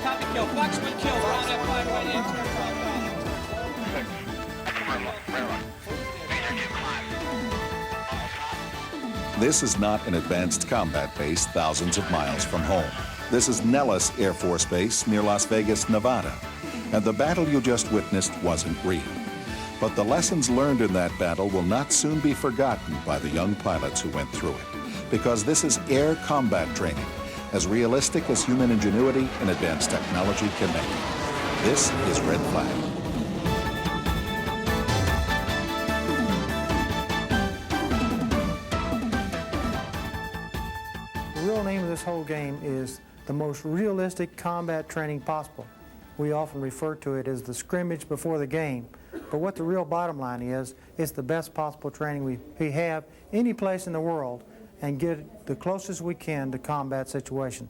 Copy kill. Foxman kill. Round F5 right in. This is not an advanced combat base thousands of miles from home. This is Nellis Air Force Base near Las Vegas, Nevada. And the battle you just witnessed wasn't real. But the lessons learned in that battle will not soon be forgotten by the young pilots who went through it. Because this is air combat training, as realistic as human ingenuity and advanced technology can make it. This is Red Flag. The real name of this whole game is the most realistic combat training possible. We often refer to it as the scrimmage before the game. But what the real bottom line is, it's the best possible training we have any place in the world and get the closest we can to combat situation.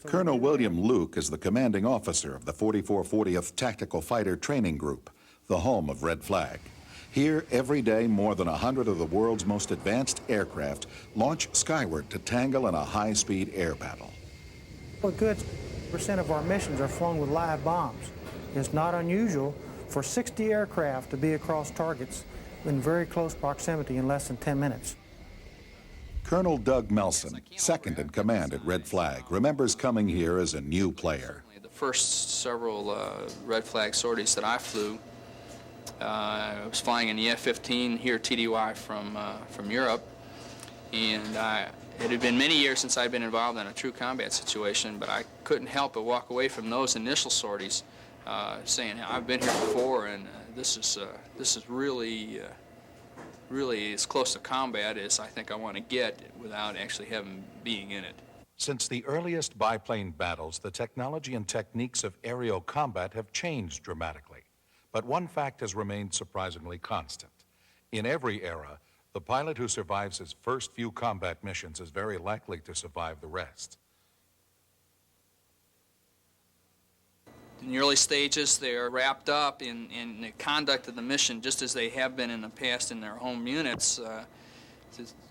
So Colonel William Luke is the commanding officer of the 4440th Tactical Fighter Training Group, the home of Red Flag. Here, every day, more than 100 of the world's most advanced aircraft launch skyward to tangle in a high-speed air battle. A good percent of our missions are flown with live bombs. It's not unusual for 60 aircraft to be across targets in very close proximity in less than 10 minutes. Colonel Doug Melson, second in command at Red Flag, remembers coming here as a new player. The first several Red Flag sorties that I flew, I was flying in the F-15 here TDY from Europe, and it had been many years since I'd been involved in a true combat situation, but I couldn't help but walk away from those initial sorties saying, I've been here before, and this is really as close to combat as I think I want to get without actually being in it. Since the earliest biplane battles, the technology and techniques of aerial combat have changed dramatically. But one fact has remained surprisingly constant. In every era, the pilot who survives his first few combat missions is very likely to survive the rest. In the early stages, they're wrapped up in the conduct of the mission, just as they have been in the past in their home units.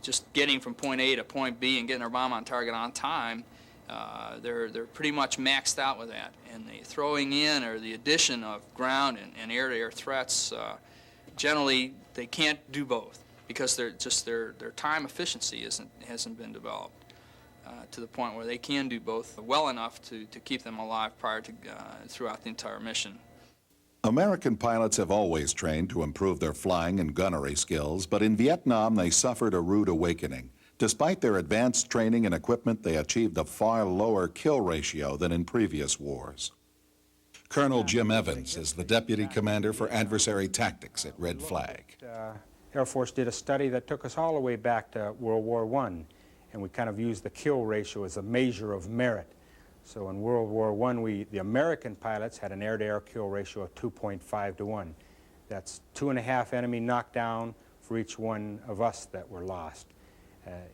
Just getting from point A to point B and getting their bomb on target on time, they're pretty much maxed out with that. And the throwing in or the addition of ground and air-to-air threats, generally they can't do both because their time efficiency hasn't been developed to the point where they can do both well enough to keep them alive throughout the entire mission. American pilots have always trained to improve their flying and gunnery skills, but in Vietnam they suffered a rude awakening. Despite their advanced training and equipment, they achieved a far lower kill ratio than in previous wars. Colonel Jim Evans is the deputy commander for adversary tactics at Red Flag. Air Force did a study that took us all the way back to World War I, and we kind of used the kill ratio as a measure of merit. So in World War I, the American pilots had an air-to-air kill ratio of 2.5 to 1. That's 2.5 enemy knockdown for each one of us that were lost.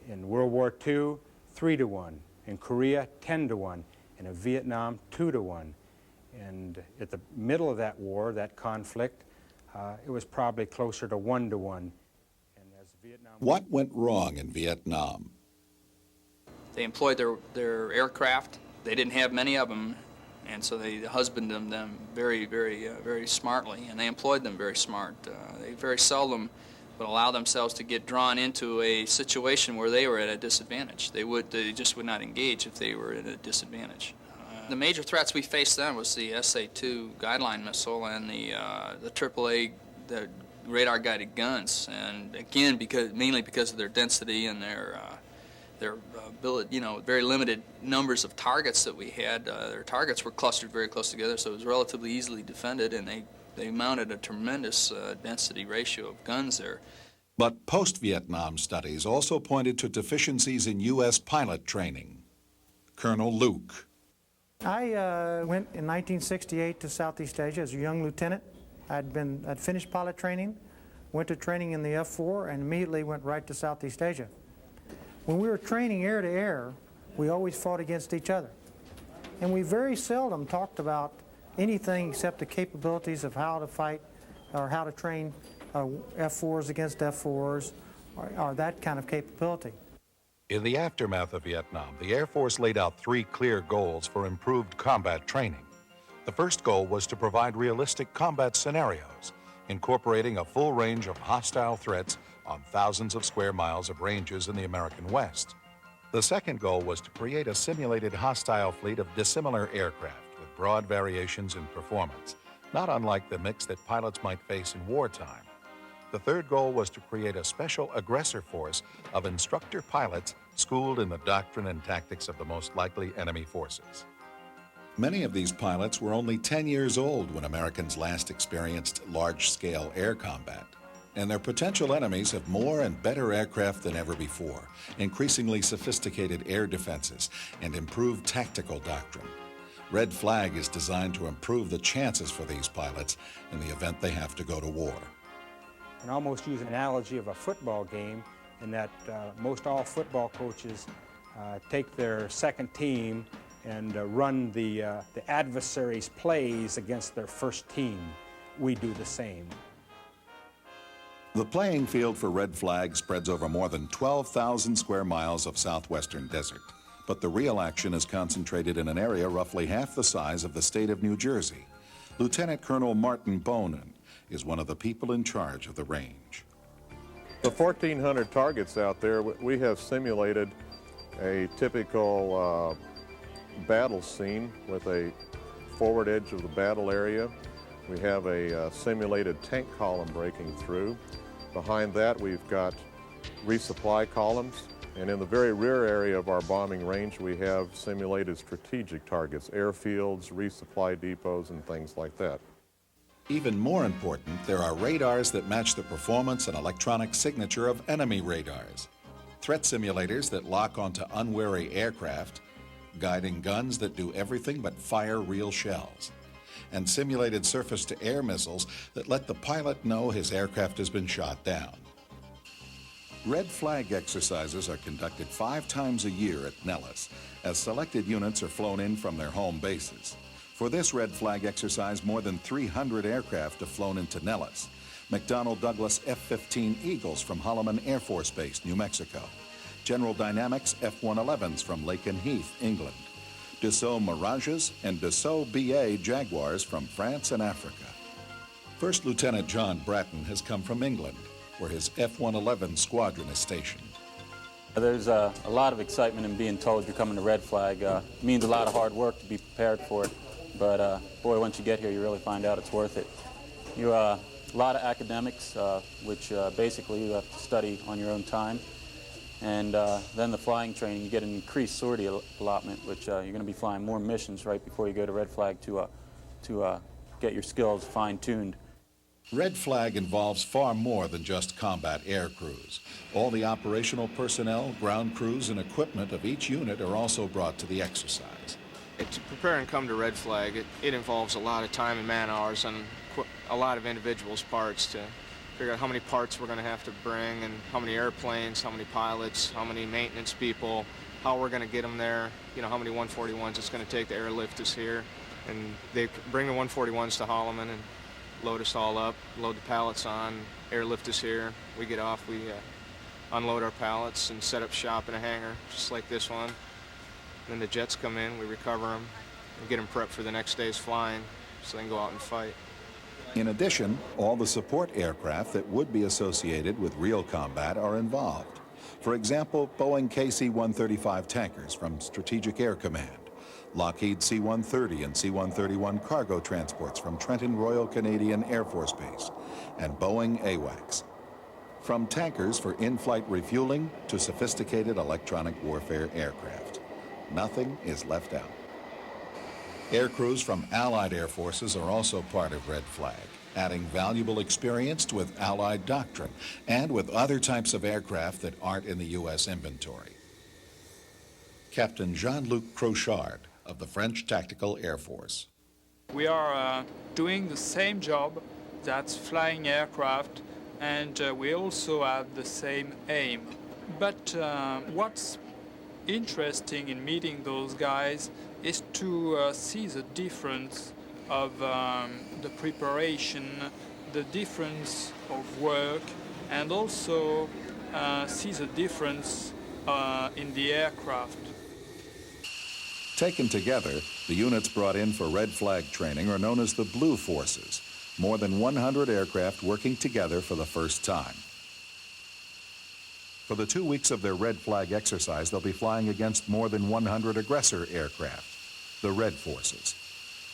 In World War II, 3 to 1. In Korea, 10 to 1. And in Vietnam, 2 to 1. And at the middle of that war, that conflict, it was probably closer to 1 to 1. And as Vietnam... What went wrong in Vietnam? They employed their aircraft. They didn't have many of them, and so they husbanded them very, very smartly, and they employed them very smart. They very seldom would allow themselves to get drawn into a situation where they were at a disadvantage. They just would not engage if they were at a disadvantage. The major threats we faced then was the SA-2 guideline missile and the AAA, the radar-guided guns, and again, mainly because of their density and their ability, very limited numbers of targets that we had. Their targets were clustered very close together, so it was relatively easily defended, and they mounted a tremendous density ratio of guns there. But post-Vietnam studies also pointed to deficiencies in U.S. pilot training. Colonel Luke. I went in 1968 to Southeast Asia as a young lieutenant. I'd finished pilot training, went to training in the F4, and immediately went right to Southeast Asia. When we were training air-to-air, we always fought against each other. And we very seldom talked about anything except the capabilities of how to fight or how to train F4s against F4s or that kind of capability. In the aftermath of Vietnam, the Air Force laid out 3 clear goals for improved combat training. The first goal was to provide realistic combat scenarios, incorporating a full range of hostile threats on thousands of square miles of ranges in the American West. The second goal was to create a simulated hostile fleet of dissimilar aircraft with broad variations in performance, not unlike the mix that pilots might face in wartime. The third goal was to create a special aggressor force of instructor pilots schooled in the doctrine and tactics of the most likely enemy forces. Many of these pilots were only 10 years old when Americans last experienced large-scale air combat, and their potential enemies have more and better aircraft than ever before, increasingly sophisticated air defenses, and improved tactical doctrine. Red Flag is designed to improve the chances for these pilots in the event they have to go to war. And almost use an analogy of a football game in that most all football coaches take their second team and run the adversary's plays against their first team. We do the same. The playing field for Red Flag spreads over more than 12,000 square miles of southwestern desert, but the real action is concentrated in an area roughly half the size of the state of New Jersey. Lieutenant Colonel Martin Bonin is one of the people in charge of the range. The 1,400 targets out there, we have simulated a typical battle scene with a forward edge of the battle area. We have a simulated tank column breaking through. Behind that, we've got resupply columns. And in the very rear area of our bombing range, we have simulated strategic targets, airfields, resupply depots, and things like that. Even more important, there are radars that match the performance and electronic signature of enemy radars, threat simulators that lock onto unwary aircraft, guiding guns that do everything but fire real shells, and simulated surface-to-air missiles that let the pilot know his aircraft has been shot down. Red Flag exercises are conducted 5 times a year at Nellis, as selected units are flown in from their home bases. For this Red Flag exercise, more than 300 aircraft have flown into Nellis. McDonnell Douglas F-15 Eagles from Holloman Air Force Base, New Mexico. General Dynamics F-111s from Lakenheath, England. Dassault Mirages and Dassault BA Jaguars from France and Africa. First Lieutenant John Bratton has come from England, where his F-111 squadron is stationed. There's a lot of excitement in being told you're coming to Red Flag. It means a lot of hard work to be prepared for it, but boy, once you get here, you really find out it's worth it. A lot of academics, which basically you have to study on your own time, and then the flying training, you get an increased sortie allotment, which you're going to be flying more missions right before you go to Red Flag to get your skills fine-tuned. Red Flag involves far more than just combat air crews. All the operational personnel, ground crews, and equipment of each unit are also brought to the exercise. To prepare and come to Red Flag, it involves a lot of time and man hours on a lot of individuals' parts to figure out how many parts we're going to have to bring and how many airplanes, how many pilots, how many maintenance people, how we're going to get them there, you know, how many 141s it's going to take to airlift us here. And they bring the 141s to Holloman and load us all up, load the pallets on, airlift us here. We get off, we unload our pallets and set up shop in a hangar, just like this one. Then the jets come in, we recover them, and get them prepped for the next day's flying, so they can go out and fight. In addition, all the support aircraft that would be associated with real combat are involved. For example, Boeing KC-135 tankers from Strategic Air Command, Lockheed C-130 and C-131 cargo transports from Trenton Royal Canadian Air Force Base, and Boeing AWACS. From tankers for in-flight refueling to sophisticated electronic warfare aircraft, nothing is left out. Air crews from Allied air forces are also part of Red Flag, adding valuable experience with Allied doctrine and with other types of aircraft that aren't in the U.S. inventory. Captain Jean-Luc Crochard of the French Tactical Air Force. We are doing the same job, that's flying aircraft, and we also have the same aim. But what's interesting in meeting those guys is to see the difference of the preparation, the difference of work, and also see the difference in the aircraft. Taken together, the units brought in for red flag training are known as the Blue Forces, more than 100 aircraft working together for the first time. For the 2 weeks of their red flag exercise, they'll be flying against more than 100 aggressor aircraft, the Red Forces.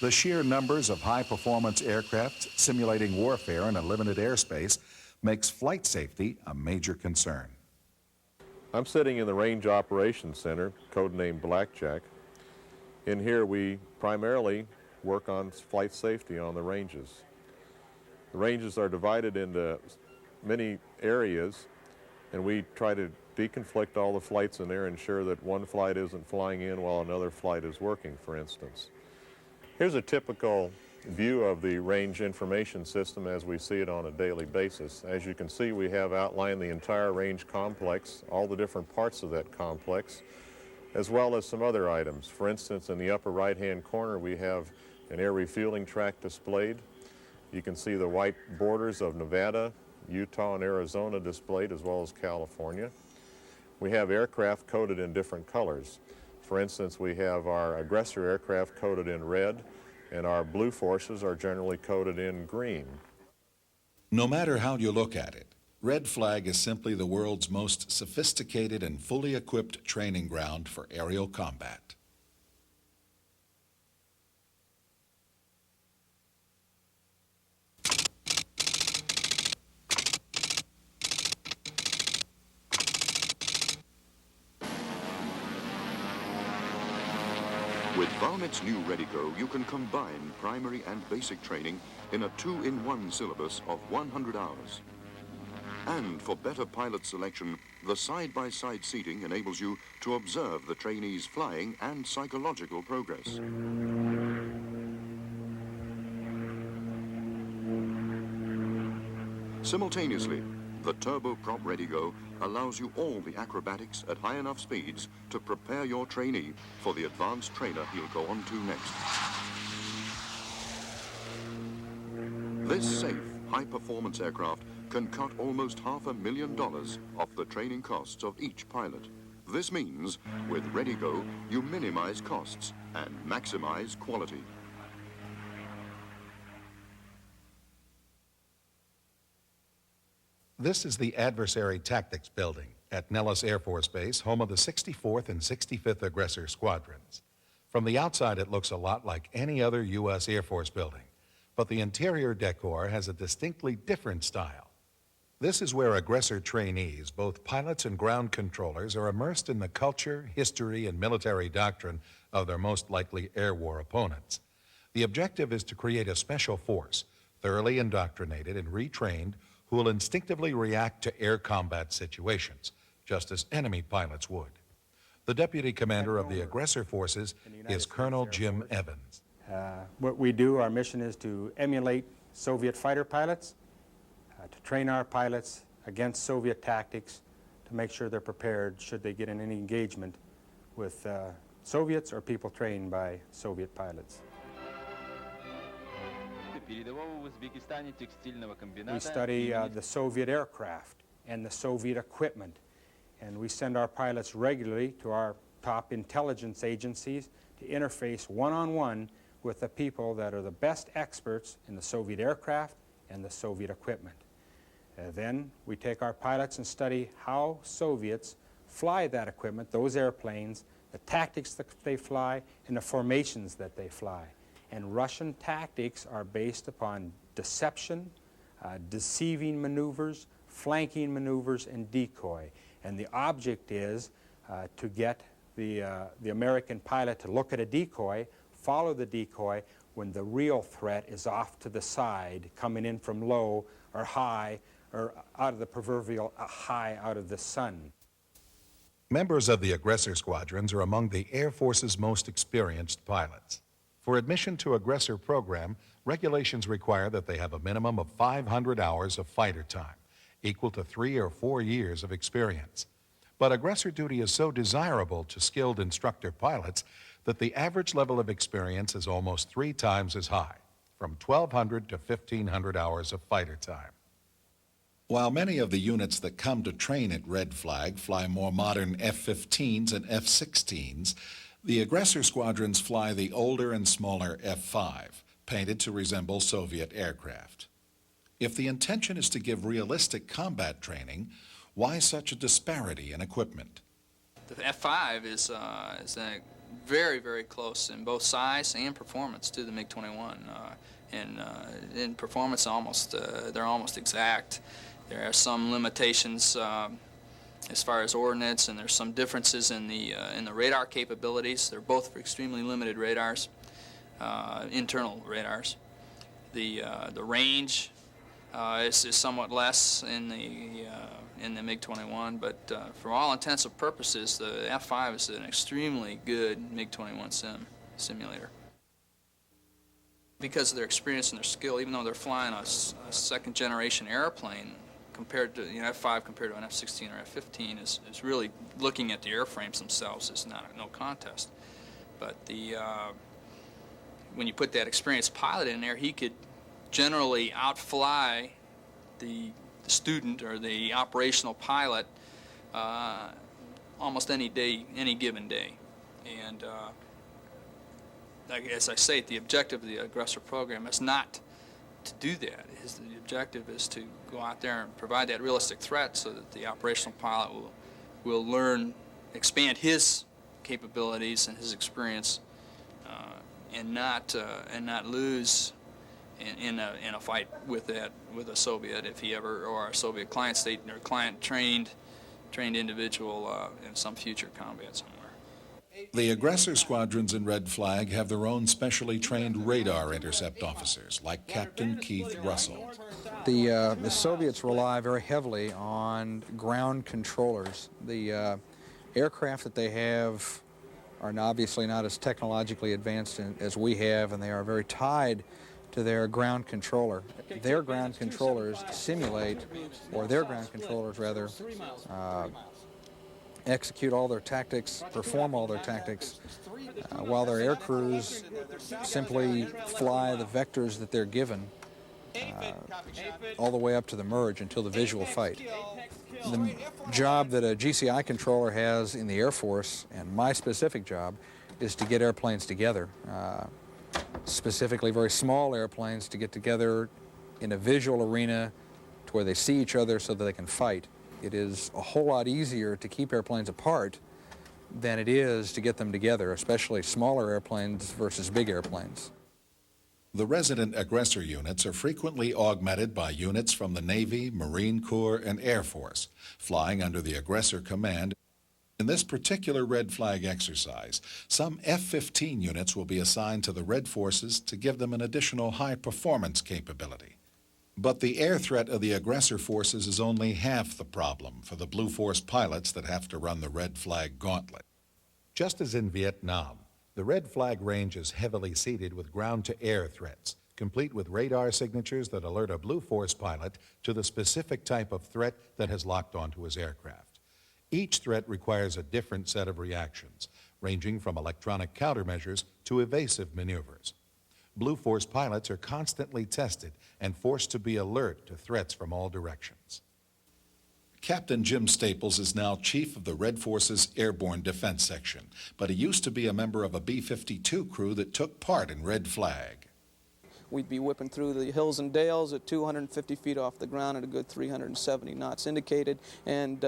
The sheer numbers of high-performance aircraft simulating warfare in a limited airspace makes flight safety a major concern. I'm sitting in the Range Operations Center, codenamed Blackjack. In here we primarily work on flight safety on the ranges. The ranges are divided into many areas, and we try to deconflict all the flights in there, ensure that one flight isn't flying in while another flight is working, for instance. Here's a typical view of the range information system as we see it on a daily basis. As you can see, we have outlined the entire range complex, all the different parts of that complex, as well as some other items. For instance, in the upper right-hand corner, we have an air refueling track displayed. You can see the white borders of Nevada, Utah, and Arizona displayed, as well as California. We have aircraft coded in different colors. For instance, we have our aggressor aircraft coded in red, and our Blue Forces are generally coded in green. No matter how you look at it, Red Flag is simply the world's most sophisticated and fully equipped training ground for aerial combat. With Valmet's new ReadyGo, you can combine primary and basic training in a 2-in-1 syllabus of 100 hours. And for better pilot selection, the side-by-side seating enables you to observe the trainees' flying and psychological progress. Simultaneously, the turboprop ReadyGo allows you all the acrobatics at high enough speeds to prepare your trainee for the advanced trainer he'll go on to next. This safe, high-performance aircraft can cut almost $500,000 off the training costs of each pilot. This means, with ReadyGo, you minimize costs and maximize quality. This is the Adversary Tactics Building at Nellis Air Force Base, home of the 64th and 65th Aggressor Squadrons. From the outside, it looks a lot like any other U.S. Air Force building, but the interior decor has a distinctly different style. This is where aggressor trainees, both pilots and ground controllers, are immersed in the culture, history, and military doctrine of their most likely air war opponents. The objective is to create a special force, thoroughly indoctrinated and retrained, who will instinctively react to air combat situations, just as enemy pilots would. The deputy commander of the aggressor forces is Colonel Jim Evans. What we do, our mission is to emulate Soviet fighter pilots, to train our pilots against Soviet tactics, to make sure they're prepared should they get in any engagement with Soviets or people trained by Soviet pilots. We study the Soviet aircraft and the Soviet equipment, and we send our pilots regularly to our top intelligence agencies to interface one-on-one with the people that are the best experts in the Soviet aircraft and the Soviet equipment. Then we take our pilots and study how Soviets fly that equipment, those airplanes, the tactics that they fly, and the formations that they fly. And Russian tactics are based upon deception, deceiving maneuvers, flanking maneuvers, and decoy. And the object is to get the American pilot to look at a decoy, follow the decoy when the real threat is off to the side, coming in from low or high, or out of the proverbial high out of the sun. Members of the aggressor squadrons are among the Air Force's most experienced pilots. For admission to aggressor program, regulations require that they have a minimum of 500 hours of fighter time, equal to 3 or 4 years of experience. But aggressor duty is so desirable to skilled instructor pilots that the average level of experience is almost 3 times as high, from 1,200 to 1,500 hours of fighter time. While many of the units that come to train at Red Flag fly more modern F-15s and F-16s, the aggressor squadrons fly the older and smaller F-5, painted to resemble Soviet aircraft. If the intention is to give realistic combat training, why such a disparity in equipment? The F-5 is very, very close in both size and performance to the MiG-21. In performance, they're almost exact. There are some limitations as far as ordnance, and there's some differences in the radar capabilities. They're both extremely limited radars, internal radars. The range is somewhat less in the MiG-21, but for all intents and purposes, the F-5 is an extremely good MiG-21 simulator. Because of their experience and their skill, even though they're flying a second-generation airplane, compared to F-5 compared to an F-16 or F-15 is really looking at the airframes themselves is no contest. But when you put that experienced pilot in there, he could generally outfly the student or the operational pilot almost any day, any given day. And as I say, the objective of the aggressor program is not to do that. The objective is to go out there and provide that realistic threat so that the operational pilot will learn, expand his capabilities and his experience, and not lose in a fight with a Soviet, if he ever, or a Soviet client state or client trained individual in some future combat somewhere. The aggressor squadrons in Red Flag have their own specially trained radar intercept officers, like Captain Keith Russell. The Soviets rely very heavily on ground controllers. The aircraft that they have are obviously not as technologically advanced as we have, and they are very tied to their ground controller. Their ground controllers simulate, or their ground controllers rather, execute all their tactics, perform all their tactics, while their air crews simply fly the vectors that they're given all the way up to the merge until the visual fight. The job that a GCI controller has in the Air Force, and my specific job, is to get airplanes together, specifically very small airplanes to get together in a visual arena to where they see each other so that they can fight. It is a whole lot easier to keep airplanes apart than it is to get them together, especially smaller airplanes versus big airplanes. The resident aggressor units are frequently augmented by units from the Navy, Marine Corps, and Air Force, flying under the aggressor command. In this particular Red Flag exercise, some F-15 units will be assigned to the Red Forces to give them an additional high-performance capability. But the air threat of the aggressor forces is only half the problem for the Blue Force pilots that have to run the Red Flag gauntlet. Just as in Vietnam, the Red Flag range is heavily seeded with ground-to-air threats, complete with radar signatures that alert a Blue Force pilot to the specific type of threat that has locked onto his aircraft. Each threat requires a different set of reactions, ranging from electronic countermeasures to evasive maneuvers. Blue Force pilots are constantly tested and forced to be alert to threats from all directions. Captain Jim Staples is now chief of the Red Force's Airborne Defense Section, but he used to be a member of a B-52 crew that took part in Red Flag. We'd be whipping through the hills and dales at 250 feet off the ground at a good 370 knots indicated, and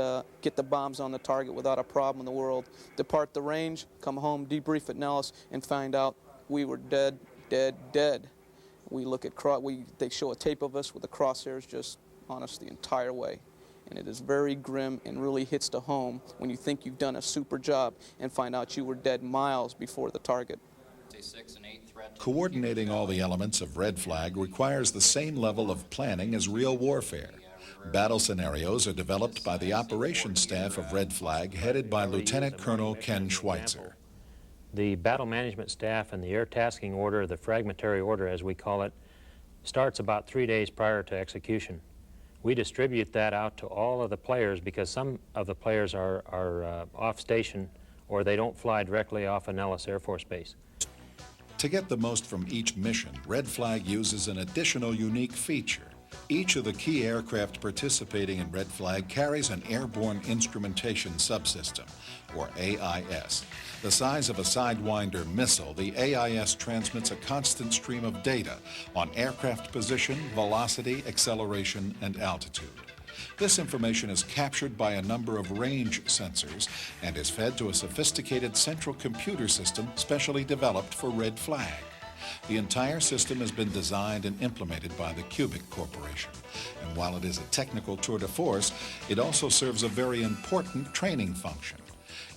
get the bombs on the target without a problem in the world. Depart the range, come home, debrief at Nellis, and find out we were dead, dead, dead. We look at, they show a tape of us with the crosshairs just on us the entire way. And it is very grim and really hits to home when you think you've done a super job and find out you were dead miles before the target. Coordinating all the elements of Red Flag requires the same level of planning as real warfare. Battle scenarios are developed by the operations staff of Red Flag, headed by Lieutenant Colonel Ken Schweitzer. The battle management staff and the air tasking order, the fragmentary order as we call it, starts about 3 days prior to execution. We distribute that out to all of the players because some of the players are off station or they don't fly directly off of Nellis Air Force Base. To get the most from each mission, Red Flag uses an additional unique feature, Each of the key aircraft participating in Red Flag carries an Airborne Instrumentation Subsystem, or AIS. The size of a Sidewinder missile, the AIS transmits a constant stream of data on aircraft position, velocity, acceleration, and altitude. This information is captured by a number of range sensors and is fed to a sophisticated central computer system specially developed for Red Flag. The entire system has been designed and implemented by the Cubic Corporation. And while it is a technical tour de force, it also serves a very important training function.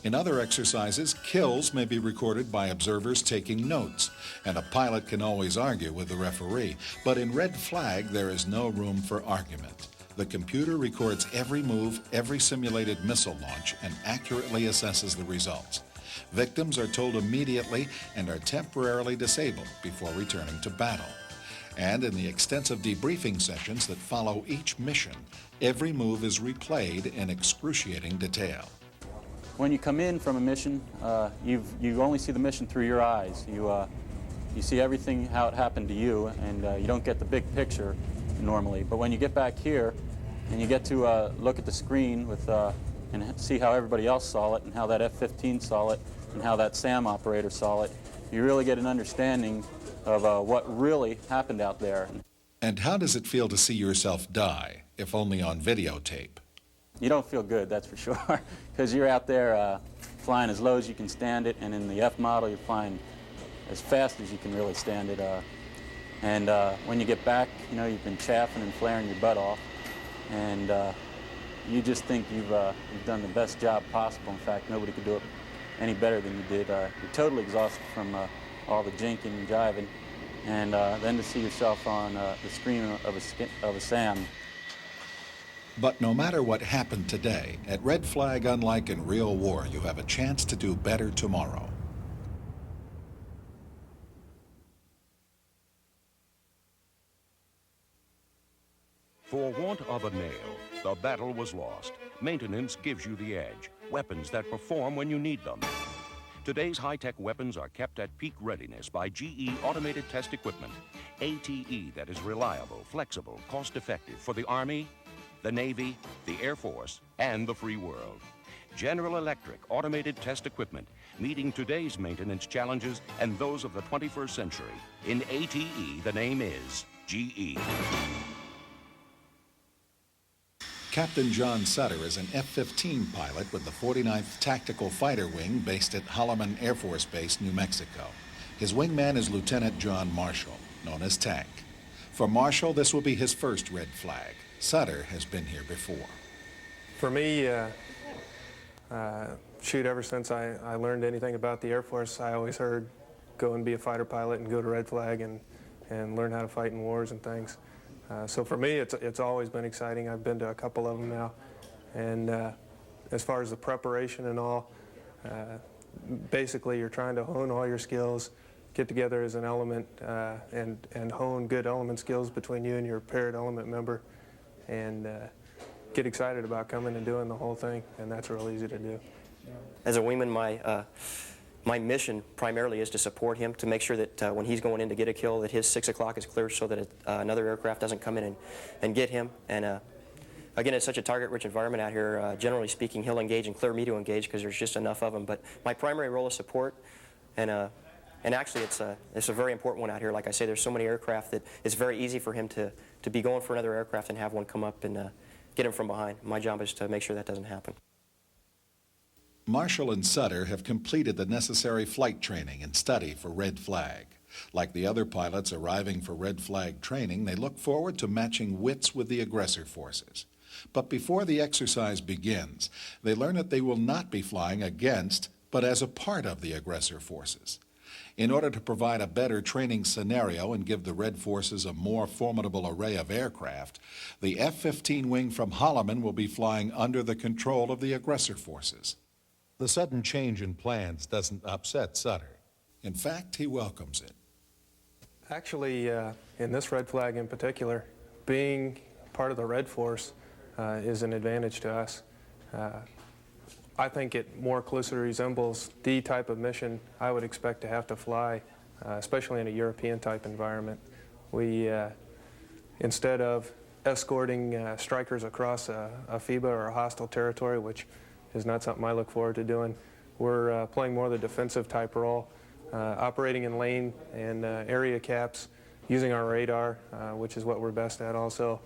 In other exercises, kills may be recorded by observers taking notes, and a pilot can always argue with the referee. But in Red Flag, there is no room for argument. The computer records every move, every simulated missile launch, and accurately assesses the results. Victims are told immediately and are temporarily disabled before returning to battle. And in the extensive debriefing sessions that follow each mission, every move is replayed in excruciating detail. When you come in from a mission, you only see the mission through your eyes. You see everything how it happened to you, and you don't get the big picture normally. But when you get back here and you get to look at the screen with, and see how everybody else saw it and how that F-15 saw it and how that SAM operator saw it, you really get an understanding of what really happened out there. And how does it feel to see yourself die, if only on videotape? You don't feel good, that's for sure, because you're out there flying as low as you can stand it, and in the F model you're flying as fast as you can really stand it. And when you get back, you know, you've been chaffing and flaring your butt off, and you just think you've done the best job possible. In fact, nobody could do it any better than you did. You're totally exhausted from all the jinking and jiving, and then to see yourself on the screen of a SAM. But no matter what happened today, at Red Flag, unlike in real war, you have a chance to do better tomorrow. For want of a nail, the battle was lost. Maintenance gives you the edge. Weapons that perform when you need them. Today's high-tech weapons are kept at peak readiness by GE Automated Test Equipment. ATE that is reliable, flexible, cost-effective for the Army, the Navy, the Air Force, and the free world. General Electric Automated Test Equipment, meeting today's maintenance challenges and those of the 21st century. In ATE, the name is GE. Captain John Sutter is an F-15 pilot with the 49th Tactical Fighter Wing based at Holloman Air Force Base, New Mexico. His wingman is Lieutenant John Marshall, known as Tank. For Marshall, this will be his first Red Flag. Sutter has been here before. For me, shoot, ever since I learned anything about the Air Force, I always heard go and be a fighter pilot and go to Red Flag and learn how to fight in wars and things. So for me, it's always been exciting. I've been to a couple of them now. And as far as the preparation and all, basically you're trying to hone all your skills, get together as an element, and hone good element skills between you and your paired element member, and get excited about coming and doing the whole thing, and that's real easy to do. As a wingman, my mission primarily is to support him, to make sure that when he's going in to get a kill, that his 6 o'clock is clear so that another aircraft doesn't come in and get him. And again, it's such a target-rich environment out here. Generally speaking, he'll engage and clear me to engage because there's just enough of them. But my primary role is support, and actually it's a very important one out here. Like I say, there's so many aircraft that it's very easy for him to be going for another aircraft and have one come up and get him from behind. My job is to make sure that doesn't happen. Marshall and Sutter have completed the necessary flight training and study for Red Flag. Like the other pilots arriving for Red Flag training, they look forward to matching wits with the aggressor forces. But before the exercise begins, they learn that they will not be flying against, but as a part of the aggressor forces. In order to provide a better training scenario and give the Red Forces a more formidable array of aircraft, the F-15 wing from Holloman will be flying under the control of the aggressor forces. The sudden change in plans doesn't upset Sutter. In fact, he welcomes it. Actually, in this Red Flag in particular, being part of the Red Force is an advantage to us. I think it more closely resembles the type of mission I would expect to have to fly, especially in a European type environment. We, instead of escorting strikers across a FIBA or a hostile territory, which is not something I look forward to doing. We're playing more of the defensive type role, operating in lane and area caps, using our radar, which is what we're best at also,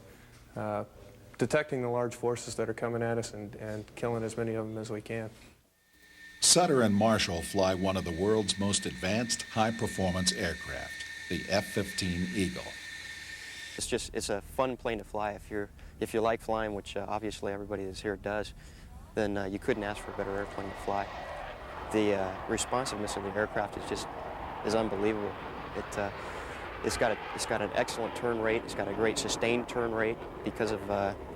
detecting the large forces that are coming at us and killing as many of them as we can. Sutter and Marshall fly one of the world's most advanced high-performance aircraft, the F-15 Eagle. It's a fun plane to fly. If you like flying, which obviously everybody that's here does, then you couldn't ask for a better airplane to fly. The responsiveness of the aircraft is unbelievable. It's got an excellent turn rate. It's got a great sustained turn rate because of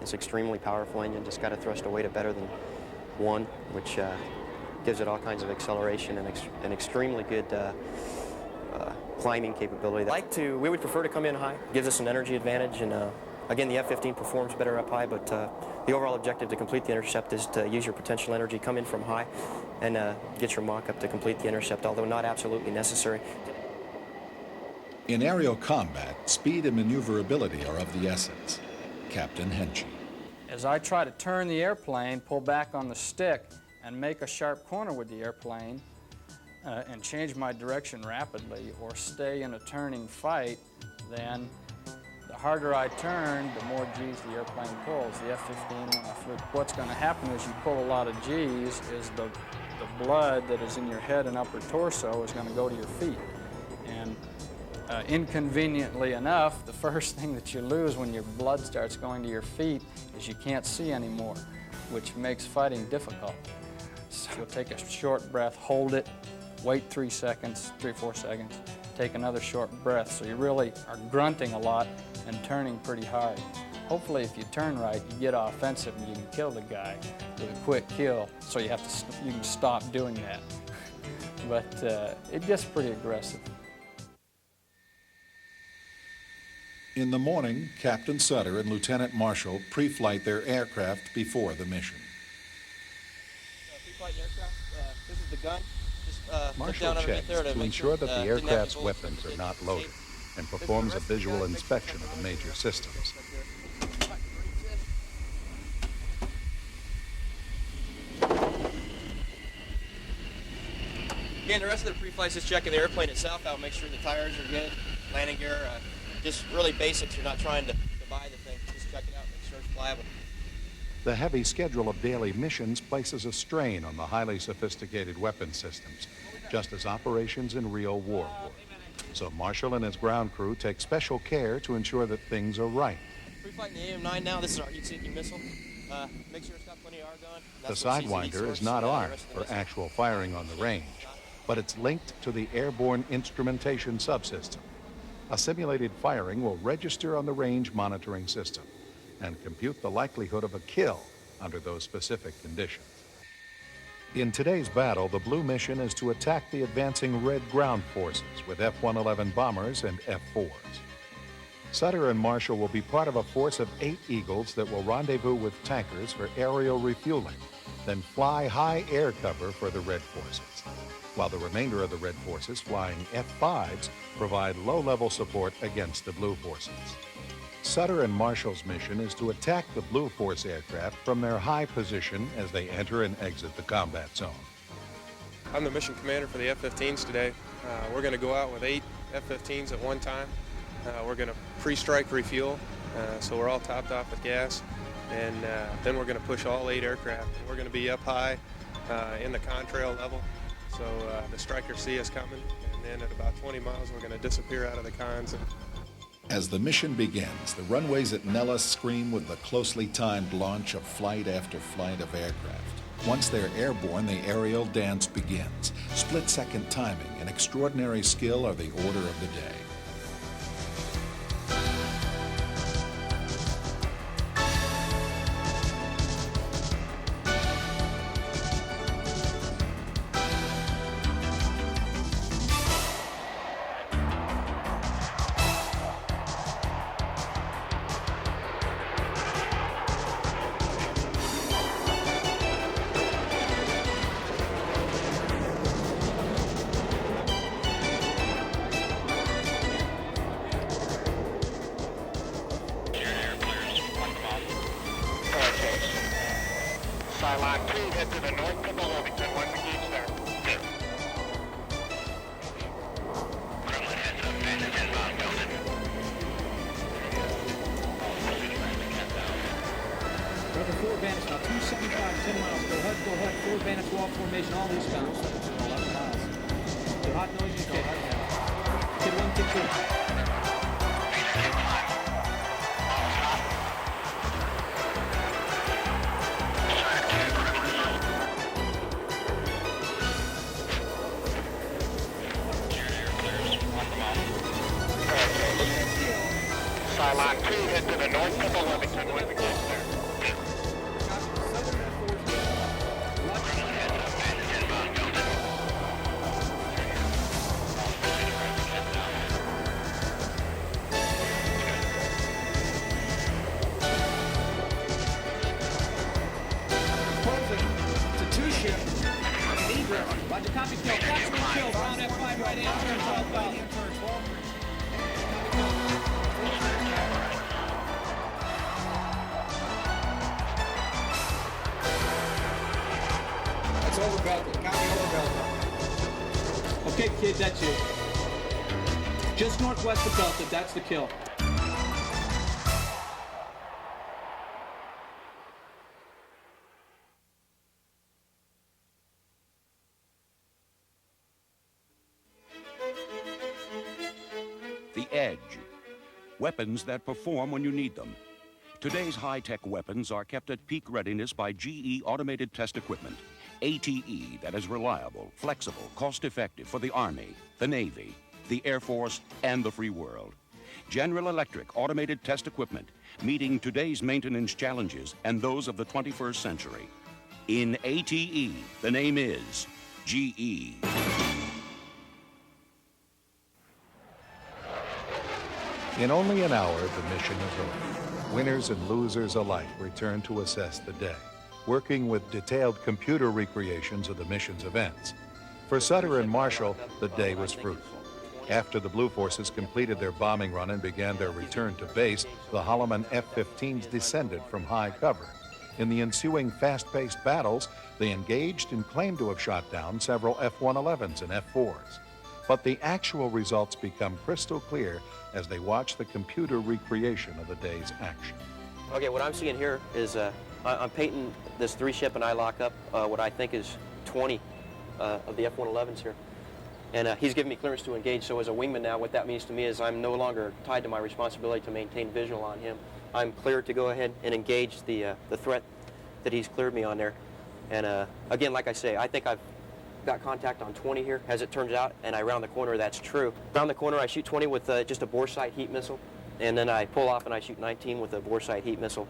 its extremely powerful engine. It's got a thrust to weight of better than 1, which gives it all kinds of acceleration and an extremely good climbing capability. We would prefer to come in high. It gives us an energy advantage, and again, the F-15 performs better up high, but the overall objective to complete the intercept is to use your potential energy, come in from high, and get your Mach up to complete the intercept, although not absolutely necessary. In aerial combat, speed and maneuverability are of the essence. Captain Henchy. As I try to turn the airplane, pull back on the stick, and make a sharp corner with the airplane, and change my direction rapidly, or stay in a turning fight, then the harder I turn, the more G's the airplane pulls. The F-15, what's going to happen is you pull a lot of G's, is the blood that is in your head and upper torso is going to go to your feet. And inconveniently enough, the first thing that you lose when your blood starts going to your feet is you can't see anymore, which makes fighting difficult. So you'll take a short breath, hold it, wait 3 seconds, 3 or 4 seconds, take another short breath. So you really are grunting a lot and turning pretty hard. Hopefully if you turn right, you get offensive and you can kill the guy with a quick kill, so you can stop doing that. But it gets pretty aggressive. In the morning, Captain Sutter and Lieutenant Marshall pre-flight their aircraft before the mission. Pre-flight aircraft, this is the gun. Marshall checks to ensure that the aircraft's weapons are not loaded and performs a visual inspection of the major systems. Again, the rest of the pre-flight's just checking the airplane itself out, make sure the tires are good, landing gear, just really basics. You're not trying to buy the thing, just check it out, make sure it's pliable. The heavy schedule of daily missions places a strain on the highly sophisticated weapon systems, just as operations in real war would. So Marshall and his ground crew take special care to ensure that things are right. Pre-flighting the AM-9 now, this is our heat-seeking missile. Make sure it's got plenty of argon. The Sidewinder is not armed for actual firing on the range, but it's linked to the airborne instrumentation subsystem. A simulated firing will register on the range monitoring system and compute the likelihood of a kill under those specific conditions. In today's battle, the Blue mission is to attack the advancing Red ground forces with F-111 bombers and F-4s. Sutter and Marshall will be part of a force of 8 Eagles that will rendezvous with tankers for aerial refueling, then fly high air cover for the Red forces, while the remainder of the Red forces flying F-5s provide low-level support against the Blue forces. Sutter and Marshall's mission is to attack the Blue Force aircraft from their high position as they enter and exit the combat zone. I'm the mission commander for the F-15s today. We're going to go out with 8 F-15s at one time. We're going to pre-strike refuel, so we're all topped off with gas, and then we're going to push all 8 aircraft. We're going to be up high in the contrail level, so the strikers see us coming, and then at about 20 miles we're going to disappear out of the cons. As the mission begins, the runways at Nellis scream with the closely timed launch of flight after flight of aircraft. Once they're airborne, the aerial dance begins. Split-second timing and extraordinary skill are the order of the day. Sideline 2, head to the north, triple Wilmington, 1 McGee's there. Brother, forward bandits now 275, 10 miles. Go ahead, forward bandits wall formation, all eastbound. 11 miles. The hot noise you take. Kid 1, kid 2. Sideline 2, head to the north, triple Wilmington, 1 McGee's there. Roger, copy, kill. Capture and kill. From F5 right in, turn 12,000. That's over Belton. Copy over Belton. Okay, kid, that's you. Just northwest of Belton, that's the kill. The Edge. Weapons that perform when you need them. Today's high-tech weapons are kept at peak readiness by GE Automated Test Equipment. ATE that is reliable, flexible, cost-effective for the Army, the Navy, the Air Force, and the free world. General Electric Automated Test Equipment, meeting today's maintenance challenges and those of the 21st century. In ATE, the name is GE. In only an hour, the mission is over. Winners and losers alike return to assess the day, working with detailed computer recreations of the mission's events. For Sutter and Marshall, the day was fruitful. After the Blue Forces completed their bombing run and began their return to base, the Holloman F-15s descended from high cover. In the ensuing fast-paced battles, they engaged and claimed to have shot down several F-111s and F-4s. But the actual results become crystal clear as they watch the computer recreation of the day's action. Okay, what I'm seeing here is I'm painting this 3-ship and I lock up what I think is 20 of the F-111s here. And he's given me clearance to engage, so as a wingman now, what that means to me is I'm no longer tied to my responsibility to maintain visual on him. I'm cleared to go ahead and engage the threat that he's cleared me on there. And again, like I say, I think I've got contact on 20 here, as it turns out, and I round the corner, that's true. Round the corner, I shoot 20 with just a bore sight heat missile, and then I pull off and I shoot 19 with a bore sight heat missile.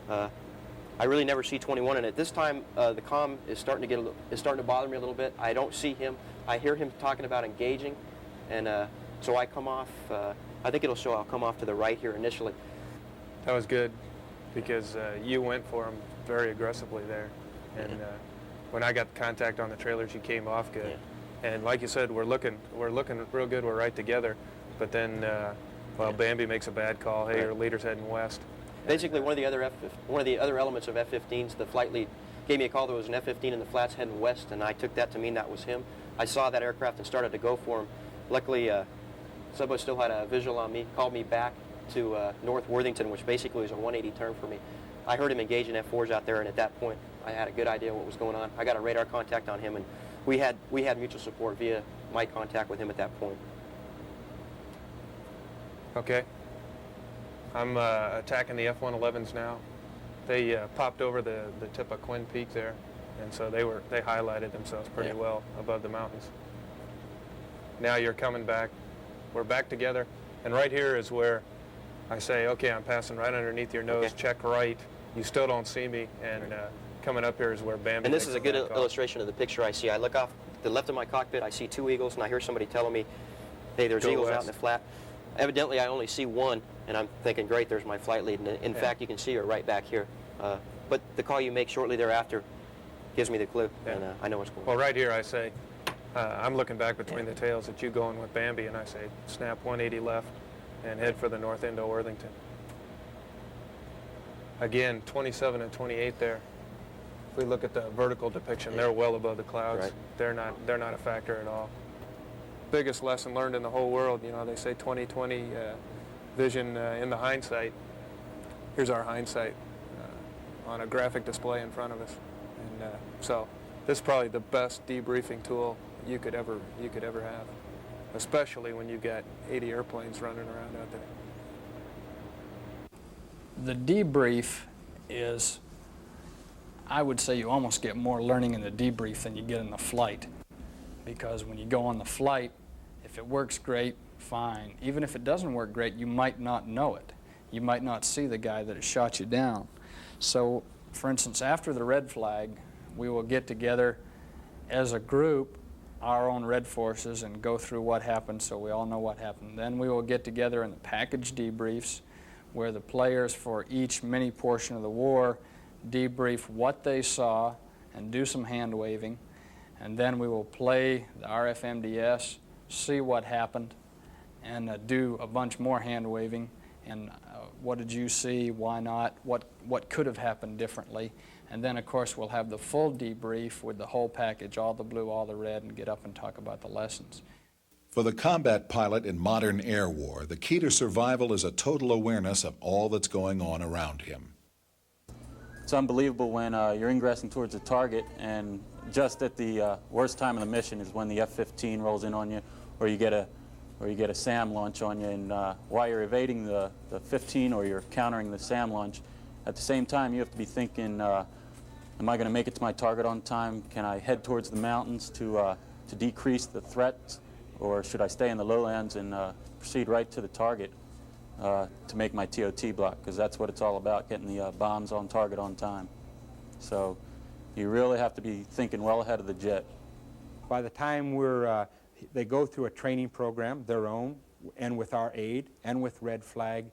I really never see 21, and at this time, the comm is starting to bother me a little bit. I don't see him. I hear him talking about engaging, and so I come off. I think it'll show I'll come off to the right here initially. That was good, because you went for him very aggressively there, and when I got contact on the trailers, you came off good. Yeah. And like you said, we're looking real good. We're right together, but then well, Bambi makes a bad call. Hey, your leader's heading west. Basically, one of the other elements of F-15s, the flight lead gave me a call. There was an F-15 in the flats heading west, and I took that to mean that was him. I saw that aircraft and started to go for him. Luckily, Subbo still had a visual on me, called me back to North Worthington, which basically was a 180 turn for me. I heard him engaging F-4s out there, and at that point, I had a good idea what was going on. I got a radar contact on him, and we had mutual support via my contact with him at that point. Okay. I'm attacking the F-111s now. They popped over the tip of Quinn Peak there, and so they highlighted themselves pretty well above the mountains. Now you're coming back. We're back together, and right here is where I say, okay, I'm passing right underneath your nose. Check right. You still don't see me, and coming up here is where Bambi. And this is a good illustration of the picture I see. I look off the left of my cockpit. I see 2 eagles, and I hear somebody telling me, hey, there's eagles out in the flat. Evidently, I only see one, and I'm thinking, great, there's my flight lead. And in fact, you can see her right back here. But the call you make shortly thereafter gives me the clue, and I know what's going on. Well, right here, I say, I'm looking back between the tails at you going with Bambi, and I say, snap 180 left and head for the north end of Worthington. Again, 27 and 28 there. we look at the vertical depiction, they're well above the clouds. Right. They're not a factor at all. Biggest lesson learned in the whole world, you know, they say 20/20 vision in the hindsight. Here's our hindsight on a graphic display in front of us. And so this is probably the best debriefing tool you could ever have, especially when you've got 80 airplanes running around out there. The debrief is, I would say you almost get more learning in the debrief than you get in the flight. Because when you go on the flight, if it works great, fine. Even if it doesn't work great, you might not know it. You might not see the guy that has shot you down. So, for instance, after the red flag, we will get together as a group, our own red forces, and go through what happened so we all know what happened. Then we will get together in the package debriefs, where the players for each mini portion of the war debrief what they saw and do some hand waving. And then we will play the RFMDS, see what happened, and do a bunch more hand waving. And what did you see? Why not? What could have happened differently? And then, of course, we'll have the full debrief with the whole package, all the blue, all the red, and get up and talk about the lessons. For the combat pilot in modern air war, the key to survival is a total awareness of all that's going on around him. It's unbelievable when you're ingressing towards a target, and just at the worst time of the mission is when the F-15 rolls in on you, or you get a SAM launch on you, and while you're evading the 15 or you're countering the SAM launch, at the same time you have to be thinking, am I going to make it to my target on time? Can I head towards the mountains to decrease the threat, or should I stay in the lowlands and proceed right to the target to make my TOT block? Because that's what it's all about, getting the bombs on target on time. So you really have to be thinking well ahead of the jet. By the time they go through a training program, their own, and with our aid, and with Red Flag,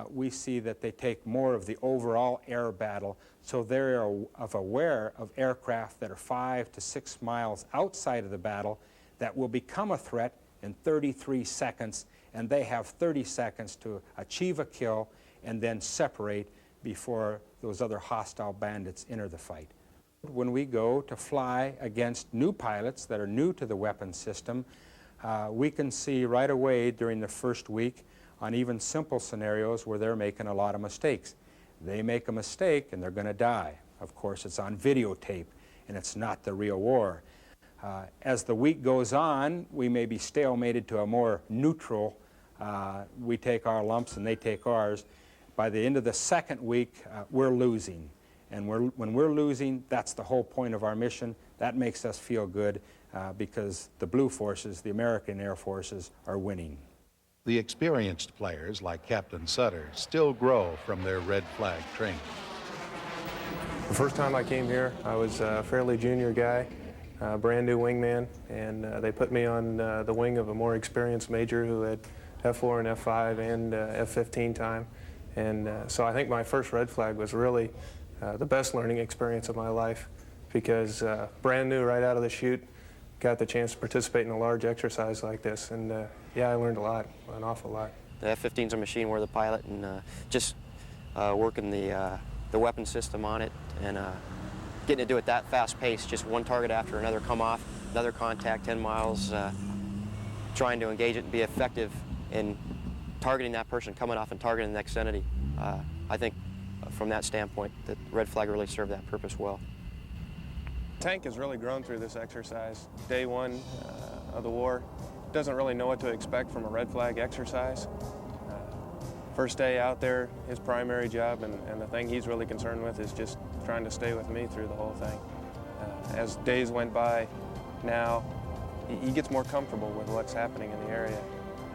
we see that they take more of the overall air battle, so they're aware of aircraft that are 5 to 6 miles outside of the battle that will become a threat in 33 seconds, and they have 30 seconds to achieve a kill and then separate before those other hostile bandits enter the fight. When we go to fly against new pilots that are new to the weapon system, we can see right away during the first week on even simple scenarios where they're making a lot of mistakes. They make a mistake and they're going to die. Of course, it's on videotape and it's not the real war. As the week goes on, we may be stalemated to a more neutral, we take our lumps and they take ours. By the end of the second week, we're losing. And when we're losing, that's the whole point of our mission. That makes us feel good because the blue forces, the American Air Forces, are winning. The experienced players, like Captain Sutter, still grow from their red flag training. The first time I came here, I was a fairly junior guy, brand new wingman, and they put me on the wing of a more experienced major who had F4 and F5 and F15 time. And so I think my first red flag was really the best learning experience of my life, because brand new right out of the chute, got the chance to participate in a large exercise like this, and yeah, I learned a lot, an awful lot. The F-15's a machine where the pilot, and just working the weapon system on it, and getting to do it that fast pace, just one target after another come off, another contact 10 miles, trying to engage it and be effective in targeting that person coming off and targeting the next entity. I think from that standpoint that red flag really served that purpose well. The tank has really grown through this exercise. Day one of the war, doesn't really know what to expect from a red flag exercise. First day out there, his primary job and the thing he's really concerned with is just trying to stay with me through the whole thing. As days went by, now he gets more comfortable with what's happening in the area.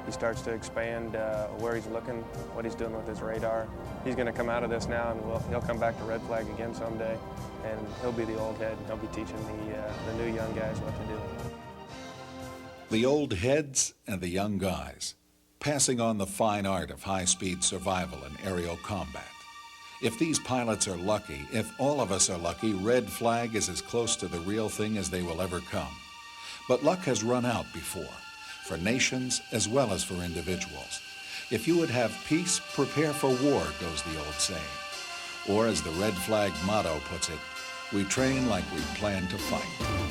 He starts to expand where he's looking, what he's doing with his radar. He's going to come out of this now, and he'll come back to red flag again someday, and he'll be the old head. He'll be teaching the new young guys what to do. The old heads and the young guys, passing on the fine art of high-speed survival and aerial combat. If these pilots are lucky, if all of us are lucky, red flag is as close to the real thing as they will ever come. But luck has run out before, for nations as well as for individuals. If you would have peace, prepare for war, goes the old saying. Or as the red flag motto puts it, We train like we plan to fight.